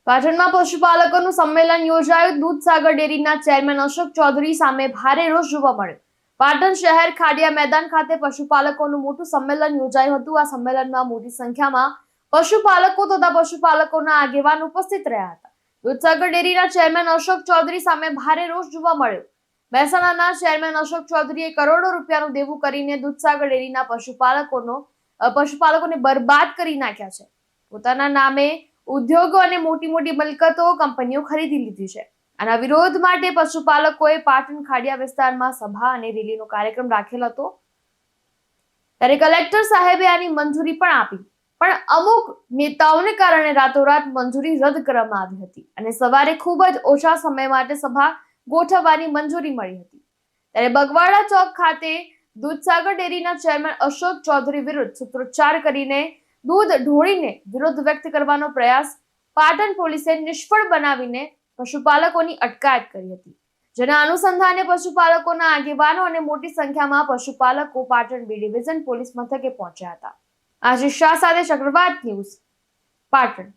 પાટણમાં પશુપાલકોનું સંમેલન યોજાયું. દૂધસાગર ડેરીના ચેરમેન અશોક ચૌધરી સામે ભારે રોષ જોવા મળ્યો. પાટણ શહેર ખાડિયા મેદાન ખાતે પશુપાલકોનું મોટું સંમેલન યોજાયું હતું. આ સંમેલનમાં મોટી સંખ્યામાં પશુપાલકો તથા પશુપાલકોના આગેવાન ઉપસ્થિત રહ્યા હતા. દૂધસાગર ડેરીના ચેરમેન અશોક ચૌધરી સામે ભારે રોષ જોવા મળ્યો. મહેસાણાના ચેરમેન અશોક ચૌધરીએ કરોડો રૂપિયાનું દેવું કરીને દૂધસાગર ડેરીના પશુપાલકોને બરબાદ કરી નાખ્યા છે. પોતાના નામે ઉદ્યોગો અને મોટી મોટી મિલકતો કંપનીઓ ખરીદી લીધી છે. આના વિરોધ માટે પશુપાલકોએ પાટણ ખાડિયા વિસ્તારમાં સભા અને રેલીનો કાર્યક્રમ રાખેલ હતો. ત્યારે કલેક્ટર સાહેબે આની મંજૂરી પણ આપી, પણ અમુક નેતાઓને કારણે રાતોરાત મંજૂરી રદ કરવામાં આવી હતી અને સવારે ખૂબ જ ઓછા સમય માટે સભા ગોઠવવાની મંજૂરી મળી હતી. ત્યારે બગવાડા ચોક ખાતે દૂધસાગર ડેરીના ચેરમેન અશોક ચૌધરી વિરુદ્ધ સૂત્રોચ્ચાર કરીને દૂધ ઢોળીને વિરોધ વ્યક્ત કરવાનો પ્રયાસ પાટણ પોલીસે નિષ્ફળ બનાવીને પશુપાલકોની અટકાયત કરી હતી. જેના અનુસંધાને પશુપાલકોના આગેવાનો અને મોટી સંખ્યામાં પશુપાલકો પાટણ બી ડિવિઝન પોલીસ મથકે પહોંચ્યા હતા. આશિષ શાહ સાથે ચક્રવાત ન્યૂઝ, પાટણ.